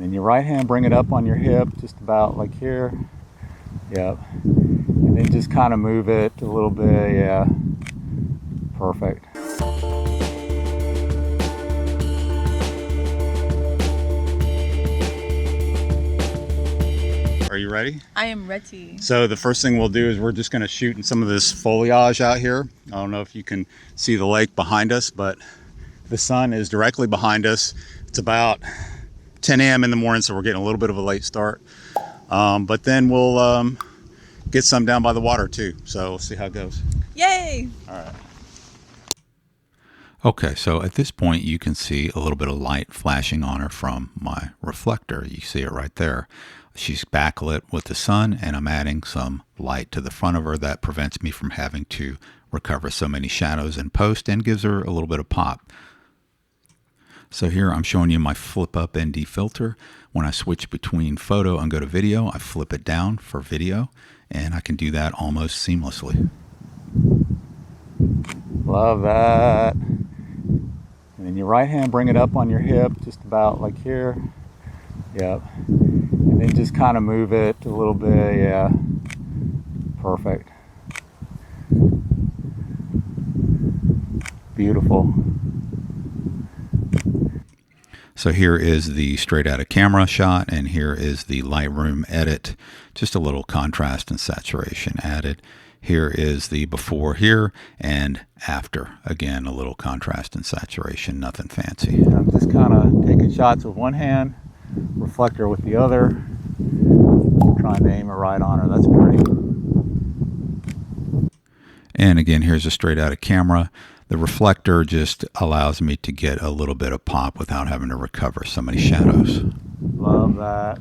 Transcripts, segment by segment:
then your right hand, bring it up on your hip, just about like here. Yep. And then just kind of move it a little bit. Yeah. Perfect. Are you ready? I am ready. So the first thing we'll do is we're just going to shoot in some of this foliage out here. I don't know if you can see the lake behind us, but the sun is directly behind us. It's about 10 a.m. in the morning, so we're getting a little bit of a late start. But then we'll get some down by the water too. So we'll see how it goes. Yay! All right. Okay, so at this point you can see a little bit of light flashing on her from my reflector. You see it right there. She's backlit with the sun, and I'm adding some light to the front of her that prevents me from having to recover so many shadows in post and gives her a little bit of pop. So here I'm showing you my flip up ND filter. When I switch between photo and go to video, I flip it down for video, and I can do that almost seamlessly. Love that. And then your right hand, bring it up on your hip, just about like here. Yep. And then just kind of move it a little bit. Yeah. Perfect. Beautiful. So here is the straight out of camera shot, and here is the Lightroom edit. Just a little contrast and saturation added. Here is the before here and after. Again, a little contrast and saturation, nothing fancy. I'm just kind of taking shots with one hand, reflector with the other, trying to aim it right on her. That's pretty. And again, here's a straight out of camera. The reflector just allows me to get a little bit of pop without having to recover so many shadows. Love that.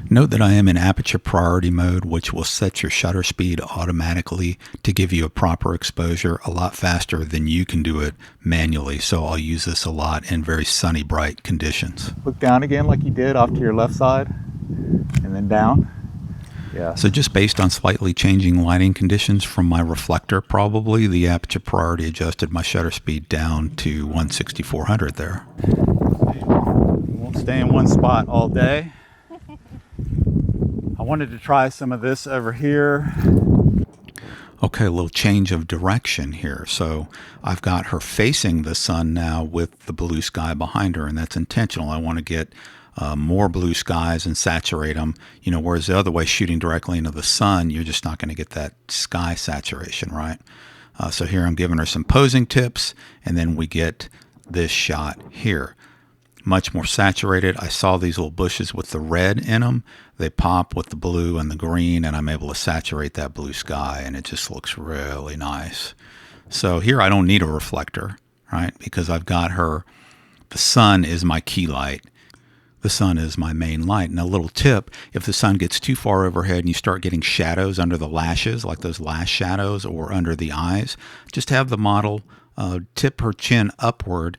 Note that I am in aperture priority mode, which will set your shutter speed automatically to give you a proper exposure a lot faster than you can do it manually. So I'll use this a lot in very sunny, bright conditions. Look down again like you did, off to your left side, and then down. Yeah. So just based on slightly changing lighting conditions from my reflector, probably the aperture priority adjusted my shutter speed down to 1/6400 there. Won't stay in one spot all day. I wanted to try some of this over here. Okay, a little change of direction here. So I've got her facing the sun now with the blue sky behind her, and that's intentional. I want to get more blue skies and saturate them, whereas the other way, shooting directly into the sun, you're just not going to get that sky saturation, right? So here I'm giving her some posing tips, and then we get this shot here. Much more saturated. I saw these little bushes with the red in them. They pop with the blue and the green, and I'm able to saturate that blue sky, and it just looks really nice. So here I don't need a reflector, right? Because I've got her, the sun is my key light. The sun is my main light. And a little tip, if the sun gets too far overhead and you start getting shadows under the lashes, like those lash shadows, or under the eyes, just have the model tip her chin upward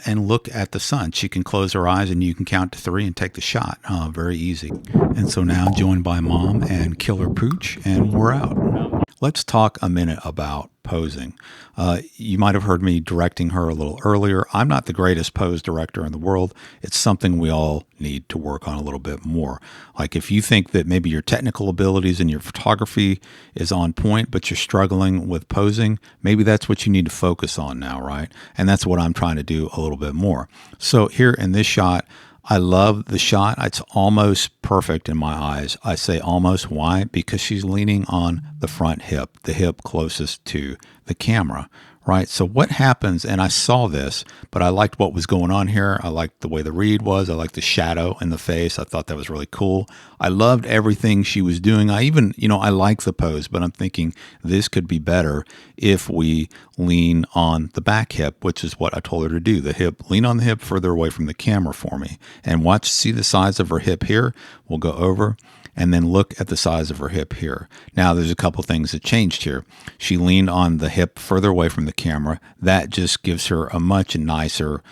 and look at the sun. She can close her eyes and you can count to 3 and take the shot. Very easy. And so now joined by Mom and Killer Pooch, and we're out. Let's talk a minute about posing. You might have heard me directing her a little earlier. I'm not the greatest pose director in the world. It's something we all need to work on a little bit more. Like if you think that maybe your technical abilities and your photography is on point, but you're struggling with posing, maybe that's what you need to focus on now, right? And that's what I'm trying to do a little bit more. So here in this shot, I love the shot. It's almost perfect in my eyes. I say almost. Why? Because she's leaning on the front hip, the hip closest to the camera, right? So what happens, and I saw this, but I liked what was going on here. I liked the way the read was. I liked the shadow in the face. I thought that was really cool. I loved everything she was doing. I even, I like the pose, but I'm thinking this could be better if we lean on the back hip, which is what I told her to do. The hip, lean on the hip further away from the camera for me. And watch, see the size of her hip here? We'll go over. And then look at the size of her hip here. Now there's a couple things that changed here. She leaned on the hip further away from the camera. That just gives her a much nicer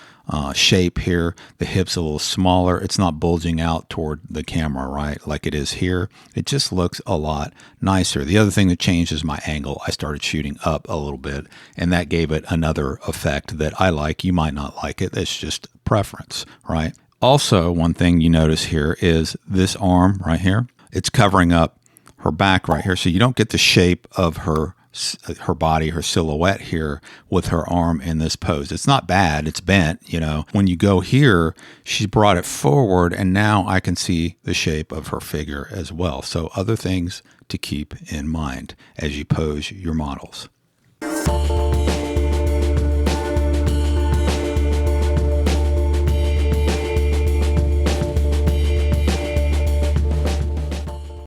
shape here. The hip's a little smaller. It's not bulging out toward the camera, right? Like it is here. It just looks a lot nicer. The other thing that changed is my angle. I started shooting up a little bit, and that gave it another effect that I like. You might not like it. It's just preference, right? Also, one thing you notice here is this arm right here. It's covering up her back right here, so you don't get the shape of her body, her silhouette here with her arm in this pose. It's not bad, it's bent, you know. When you go here, she's brought it forward, and now I can see the shape of her figure as well. So other things to keep in mind as you pose your models.